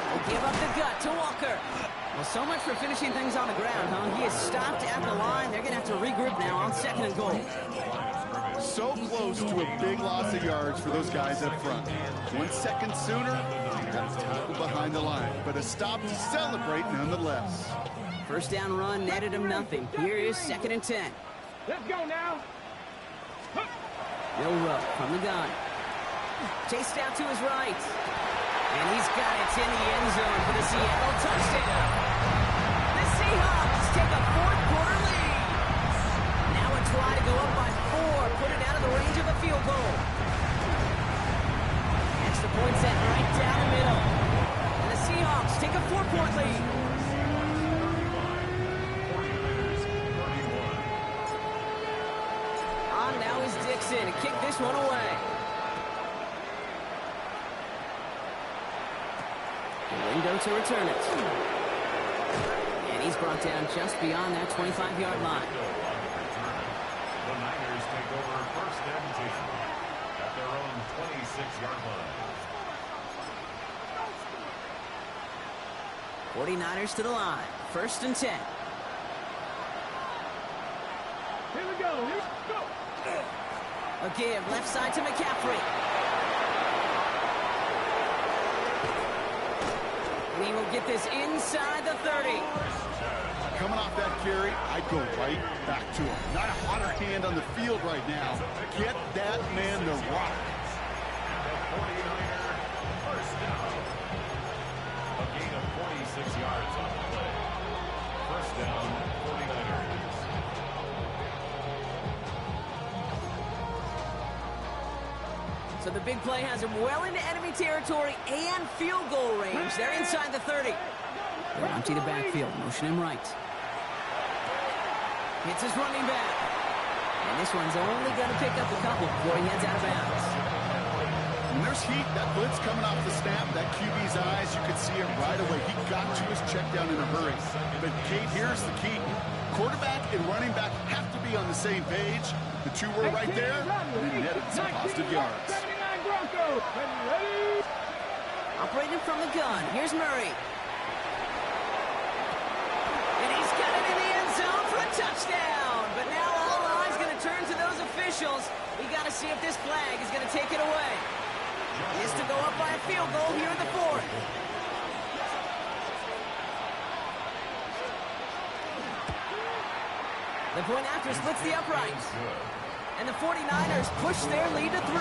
We'll give up the gut to Walker. Well, so much for finishing things on the ground, huh? He is stopped at the line. They're going to have to regroup now on 2nd and goal. So close to a big loss of yards for those guys up front. 1 second sooner, got a tackle behind the line. But a stop to celebrate nonetheless. First down run netted him nothing. Here is 2nd and 10. Let's go now. Milroe from the gun. Chased out to his right. And he's got it in the end zone for the Seattle touchdown. The Seahawks take a 4th quarter lead. Now a try to go up by 4. Put it out of the range of a field goal. Extra point set right down the middle. And the Seahawks take a 4-point lead. On now is Dixon to kick this one away. Window to return it. And he's brought down just beyond that 25-yard line. The Niners take over 1st and 10 at their own 26-yard line. 49ers to the line. 1st and 10. Here we go. Here we go. A give left side to McCaffrey. And he will get this inside the 30. Coming off that carry, I'd go right back to him. Not a hotter hand on the field right now. Get that man the rock. The 49er first down. A gain of 46 yards on the play. First down, 49ers. So the big play has him well into enemy territory and field goal range. They're inside the 30. They'll empty the backfield, motion him right. Hits his running back. And this one's only going to pick up a couple before he heads out of bounds. When there's heat, that blitz coming off the snap, that QB's eyes, you could see it right away. He got to his check down in a hurry. But, Kate, here's the key. Quarterback and running back have to be on the same page. The two were right there, and it netted some positive yards. 79 Broncos. Ready? Operating from the gun. Here's Murray. And he's got it in the end zone for a touchdown. But now all eyes going to turn to those officials. We got to see if this flag is going to take it away. He is to go up by a field goal here in the 4th. The point after splits the uprights. And the 49ers push their lead to 3.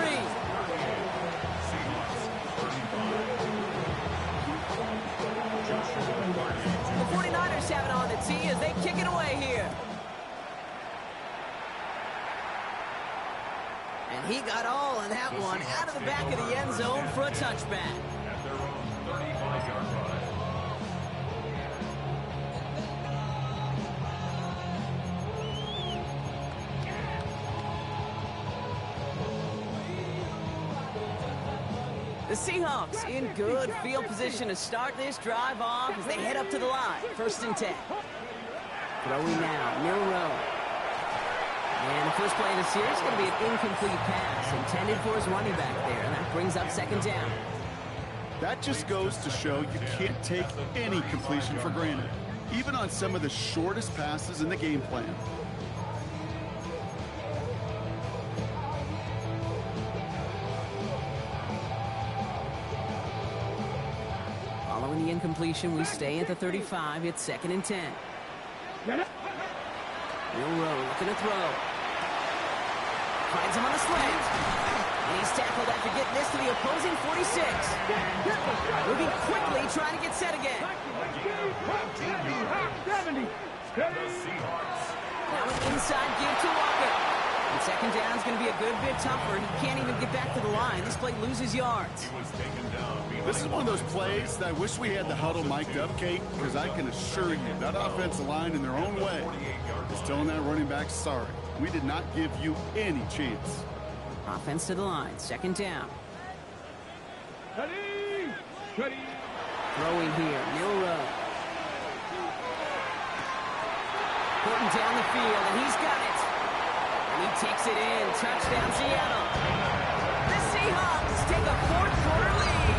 The 49ers have it on the tee as they kick it away here. And he got all in that one out of the back of the end zone for a touchback. At their own 35-yard line. The Seahawks in good field position to start this drive off as they head up to the line. 1st and 10. Throwing now, Milroe. And the first play of the series is going to be an incomplete pass intended for his running back there, and that brings up 2nd down. That just goes to show you can't take any completion for granted, even on some of the shortest passes in the game plan. Following the incompletion, we stay at the 35. It's 2nd and 10. Milroe looking to throw. Finds him on the slant. And he's tackled after getting this to the opposing 46. Moving quickly, trying to get set again. 70. Now an inside give to Walker. And 2nd down is going to be a good bit tougher. He can't even get back to the line. This play loses yards. He was taken down. This is one of those plays that I wish we had the huddle mic'd up, Kate, because I can assure you that offensive line in their own way is telling that running back, sorry, we did not give you any chance. Offense to the line. 2nd down. Ready. Ready. Throwing here. Milroe. Putting down the field, and he's got it. And he takes it in. Touchdown, Seattle. The Seahawks take a 4th-quarter lead.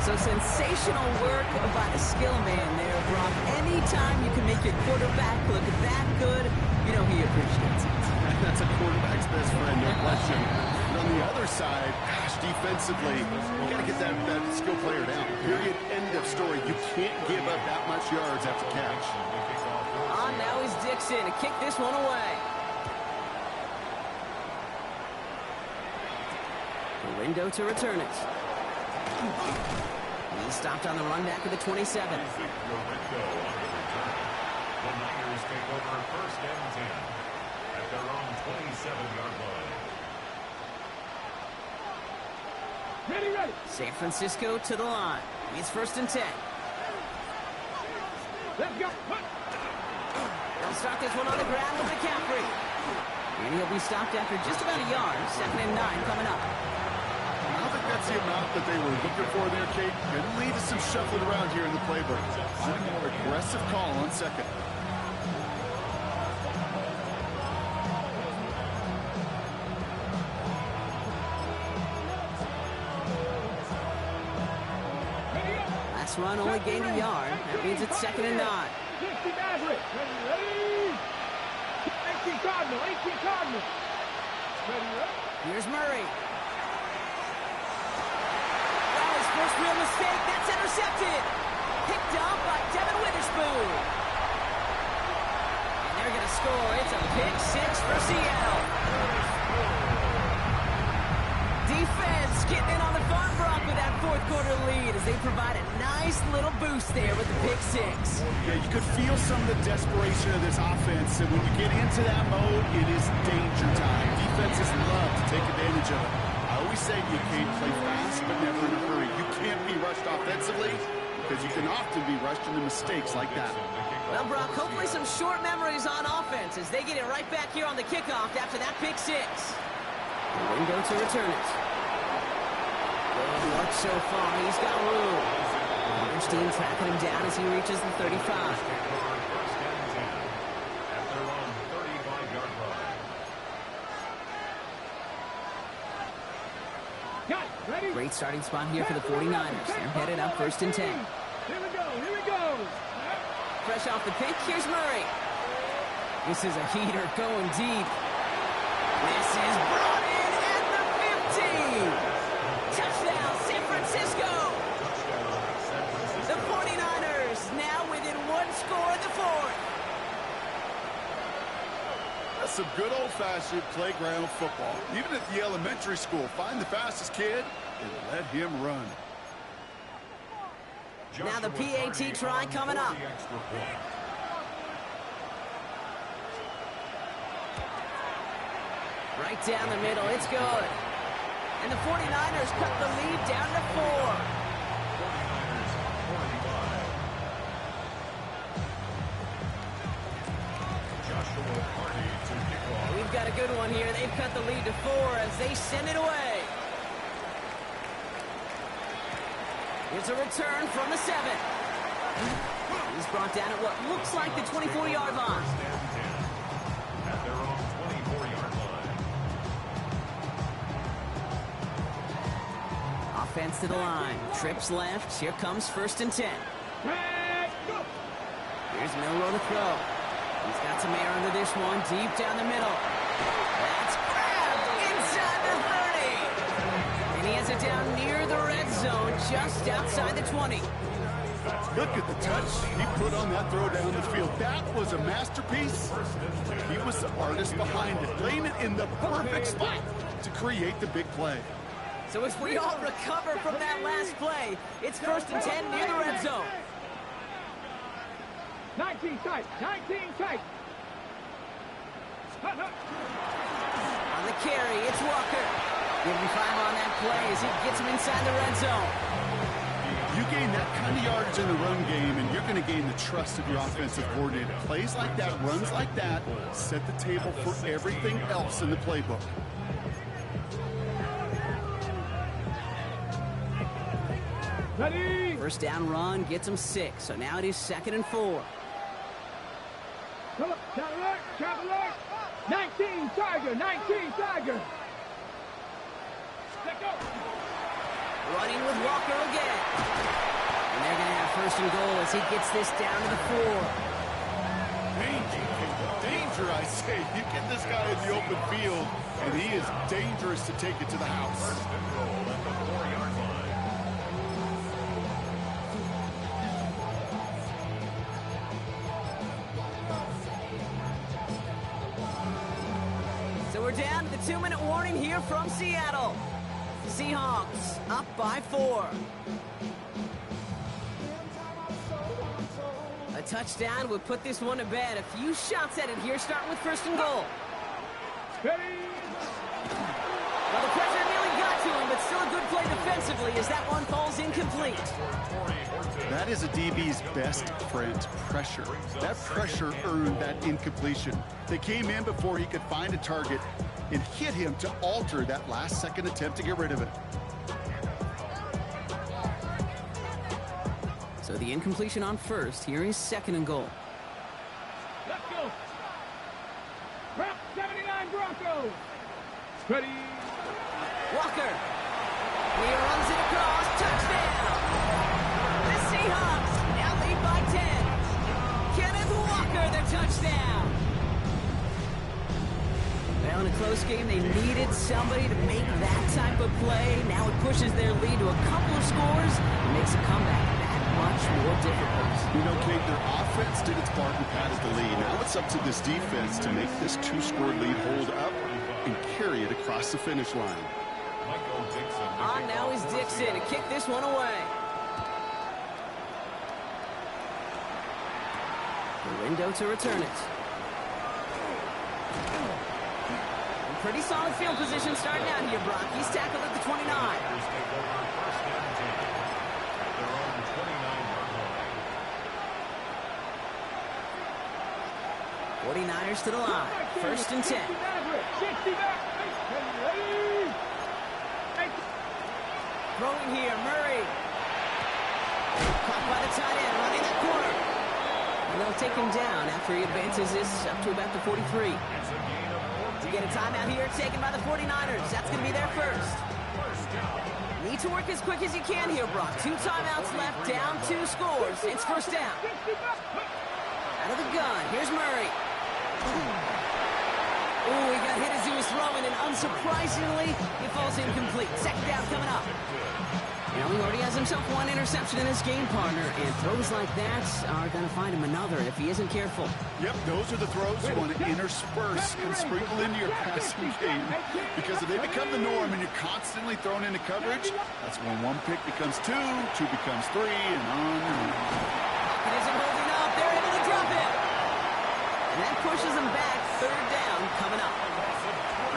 So sensational work by the skill man there, Brock. Anytime you can make your quarterback look that good, you know he appreciates it. That's a quarterback's best friend, no question. But on the other side, gosh, defensively, you got to get that skill player down. Period. End of story. You can't give up that much yards after catch. On now is Dixon to kick this one away. Lindo to return it. He stopped on the run back of the 27. The Niners take over 1st and 10 at their own 27-yard line. Ready, ready. San Francisco to the line. It's 1st and 10. Let's go. They'll start this one on the ground with McCaffrey. And he'll be stopped after just about a yard. 2nd and 9 coming up. I don't think that's the amount that they were looking for there, Kate. Could lead to some shuffling around here in the playbook. A more aggressive call on 2nd. Last run only gained a yard. That means it's 2nd and 9. 60 Maverick. Ready. 18 Cardinal. 18 Cardinal. Ready, ready. Here's Murray. Well, his first real mistake. That's intercepted. Picked up by Devin Witherspoon. And they're going to score. It's a pick 6 for Seattle. Defense getting in on the fun, Brock, with that 4th-quarter lead as they provide a nice little boost there with the pick 6. Yeah, you could feel some of the desperation of this offense, and when you get into that mode, it is danger time. Defenses love to take advantage of it. I always say you can't play fast, but never in a hurry. You can't be rushed offensively because you can often be rushed into mistakes like that. Well, Brock, hopefully some short memories on offense as they get it right back here on the kickoff after that pick 6. Lindo to return it. Good luck so far. He's got room. Bernstein tracking him down as he reaches the 35. First and 10 at their own 35-yard line. Got it. Ready. Great starting spot here for the 49ers. They're headed up 1st and 10. Here we go. Here we go. Fresh off the pick, here's Murray. This is a heater going deep. This is brought in at the 50. Touchdown, San Francisco. The 49ers now within 1 score in the 4th. Some good old-fashioned playground football. Even at the elementary school, find the fastest kid and let him run. Now the PAT try coming up. Right down the middle, it's good. And the 49ers cut the lead down to 4. We've got a good one here. They've cut the lead to 4 as they send it away. Here's a return from the 7. He's brought down at what looks like the 24-yard line. At their own 24-yard line. Offense to the line. Trips left. Here comes 1st and 10. Here's Milroe to throw. He's got some air under this one. Deep down the middle. That's grabbed inside the 30. And he has it down near the red zone, just outside the 20. Look at the touch he put on that throw down the field. That was a masterpiece. He was the artist behind it, laying it in the perfect spot to create the big play. So as we all recover from that last play, it's 1st and 10 near the red zone. 19 tight, 19 tight. On the carry, it's Walker. Give him 5 on that play as he gets him inside the red zone. You gain that kind of yardage in the run game, and you're going to gain the trust of your offensive coordinator. Plays like that, runs like that, set the table for everything else in the playbook. Ready? 1st down run gets him 6, so now it is 2nd and 4. Come on, travel alert. 19 Tiger, 19 Tiger. Let go. Running with Walker again. And they're going to have 1st and goal as he gets this down to the 4. Danger, I say. You get this guy in the open field, and he is dangerous to take it to the house. 1st and goal at the 4-yard line. So we're down to the 2-minute warning here from Seattle. Seahawks up by 4. A touchdown would put this one to bed. A few shots at it here, starting with 1st and goal. Ready? Well, the pressure nearly got to him, but still a good play defensively as that one falls incomplete. That is a DB's best friend, pressure. That pressure earned that incompletion. They came in before he could find a target and hit him to alter that last-second attempt to get rid of it. So the incompletion on 1st. Here is 2nd and goal. Let's go. Prop 79 Broncos. Ready? Walker. He runs it across. Touchdown. The Seahawks now lead by 10. Kenneth Walker, the touchdown. Well, in a close game, they needed somebody to make that type of play. Now it pushes their lead to a couple of scores and makes a comeback that much more difficult. You know, Kate, their offense did its part and padded the lead. Now it's up to this defense to make this 2-score lead hold up and carry it across the finish line. On now is Dixon to kick this one away. The window to return it. Pretty solid field position starting out here, Brock. He's tackled at the 29. 49ers to the line. 1st and 10. 60 back. Ready? Throwing here, Murray. Caught by the tight end, running that corner. And they'll take him down after he advances this up to about the 43. To get a timeout here, taken by the 49ers. That's going to be their 1st. Need to work as quick as you can here, Brock. 2 timeouts left, down 2 scores. It's 1st down. Out of the gun, here's Murray. Oh, he got hit as he was throwing, and unsurprisingly, it falls incomplete. Second down coming up. You know, he already has himself one interception in his game, partner, and throws like that are going to find him another if he isn't careful. Yep, those are the throws you want to intersperse and sprinkle into your passing game. Because if they become the norm and you're constantly thrown into coverage, that's when one pick becomes two, two becomes three, and on and on. Pocket isn't holding up. They're able to drop it. And that pushes him back. Third down coming up.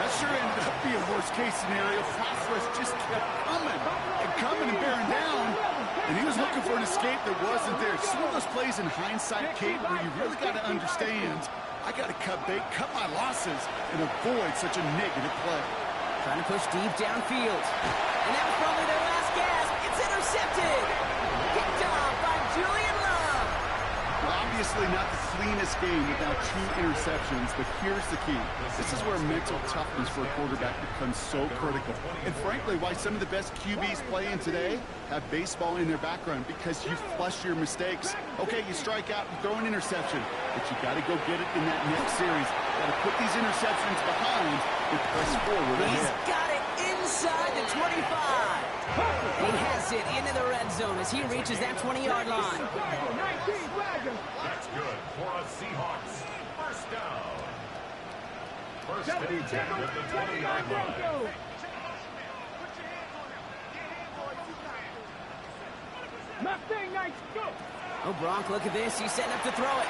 That sure ended up being a worst-case scenario. Pass rush just kept coming and bearing down, and he was looking for an escape that wasn't there. Just one of those plays in hindsight, Kate, where you really got to understand, I got to cut bait, cut my losses, and avoid such a negative play. Trying to push deep downfield. And that was probably their last gasp. It's intercepted. Picked off by Julian Love. Well, obviously not the cleanest game without two interceptions, but here's the key. This is where mental toughness for a quarterback becomes so critical. And frankly, why some of the best QBs playing today have baseball in their background, because you flush your mistakes. Okay, you strike out and throw an interception, but you got to go get it in that next series. Got to put these interceptions behind and press forward ahead. He's got it inside the 25. He has it into the red zone as he reaches that 20-yard line. That's good for a Seahawks first down. First and 10 at the 20-yard line. Mustang Knights, go! Oh, Bronk, look at this. He's setting up to throw it.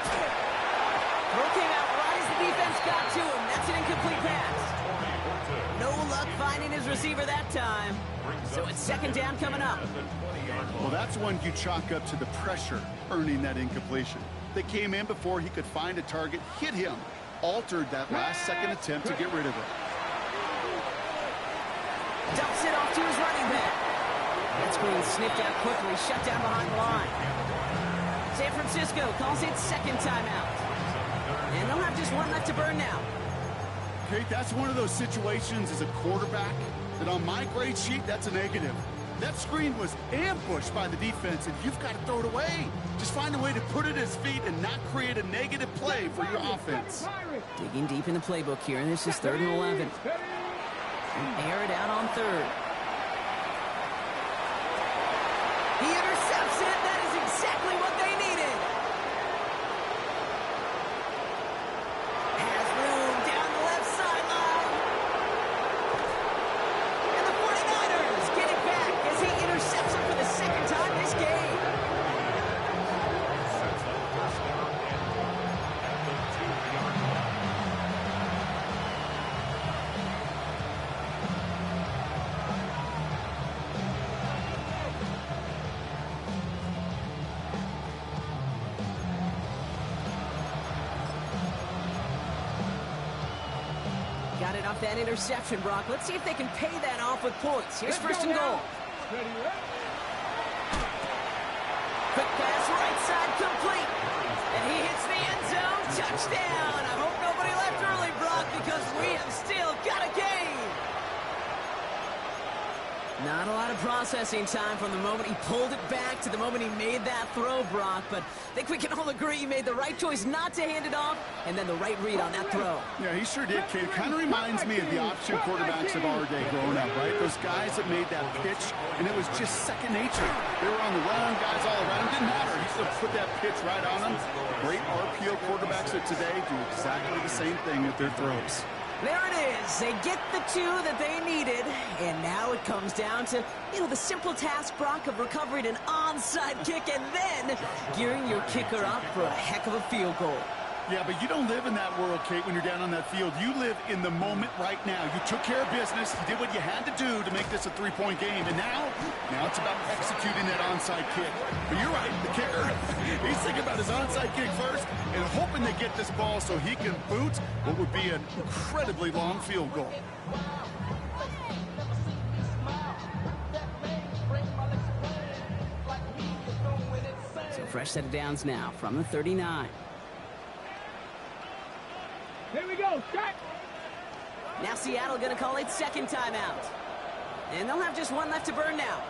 Throw came out right as the defense got to him. That's an incomplete pass. No luck finding his receiver that time. So it's second down coming up. Well, that's one you chalk up to the pressure earning that incompletion. They came in before he could find a target, hit him, altered that last-second attempt to get rid of it. Dumps it off to his running back. That's being sniffed out quickly, shut down behind the line. San Francisco calls it second timeout. And they'll have just one left to burn now. Okay, that's one of those situations as a quarterback that on my grade sheet, that's a negative. That screen was ambushed by the defense, and you've got to throw it away. Just find a way to put it at his feet and not create a negative play for your offense. Digging deep in the playbook here, and this is 3rd and 11. And air it out on 3rd. He intercepts it. That is exactly what they needed. Has room down the left sideline. And the 49ers get it back as he intercepts it for the second time this game. Sets up first down and 1 at the 2-yard line. Got it off that interception, Brock. Let's see if they can pay that off with points. Here's first and goal. Quick pass, right side, complete. And he hits the end zone. Touchdown. I hope nobody left early, Brock, because we have still got a game. Not a lot of processing time from the moment he pulled it back to the moment he made that throw, Brock. But I think we can all agree he made the right choice not to hand it off, and then the right read on that throw. Yeah, he sure did, kid. Kind of reminds me of the option quarterbacks of our day growing up, right? Those guys that made that pitch, and it was just second nature. They were on the run, guys all around. Didn't matter. He still put that pitch right on them. Great RPO quarterbacks of today do exactly the same thing with their throws. There it is. They get the 2 that they needed, and now it comes down to, the simple task, Brock, of recovering an onside kick and then gearing your kicker up for a heck of a field goal. Yeah, but you don't live in that world, Kate, when you're down on that field. You live in the moment right now. You took care of business. You did what you had to do to make this a 3-point game. And now it's about executing that onside kick. But you're right, the kicker, he's thinking about his onside kick first and hoping they get this ball so he can boot what would be an incredibly long field goal. So fresh set of downs now from the 39. Here we go, start. Now Seattle going to call it second timeout. And they'll have just one left to burn now.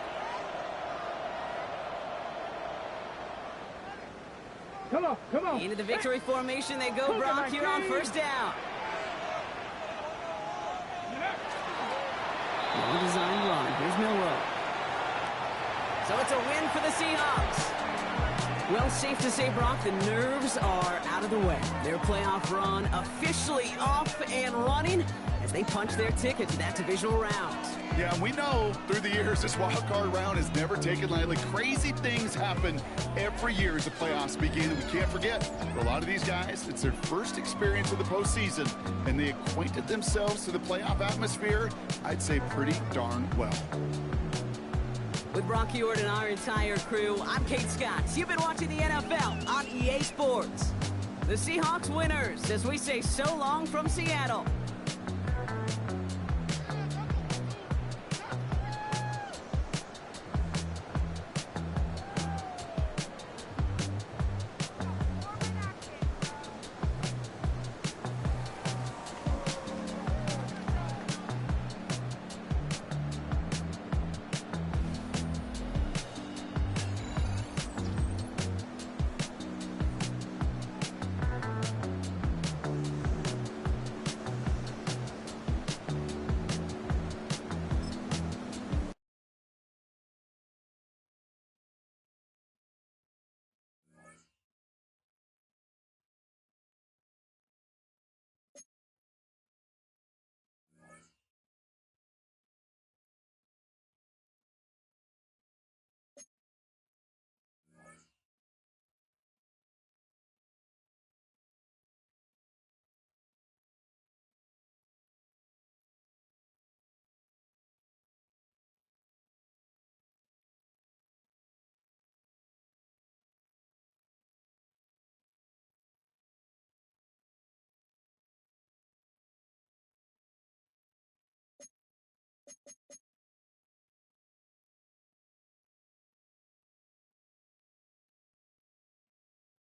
Come on, come on. Into the victory formation they go, Brock, here on first down. Well-designed run. Here's Milroe. So it's a win for the Seahawks. Well, safe to say, Brock, the nerves are out of the way. Their playoff run officially off and running as they punch their ticket to that divisional round. Yeah, we know through the years this wild card round is never taken lightly. Crazy things happen every year as the playoffs begin. And we can't forget, for a lot of these guys, it's their first experience of the postseason, and they acquainted themselves to the playoff atmosphere, I'd say pretty darn well. With Brock Huard and our entire crew, I'm Kate Scott. You've been watching the NFL on EA Sports. The Seahawks winners as we say so long from Seattle.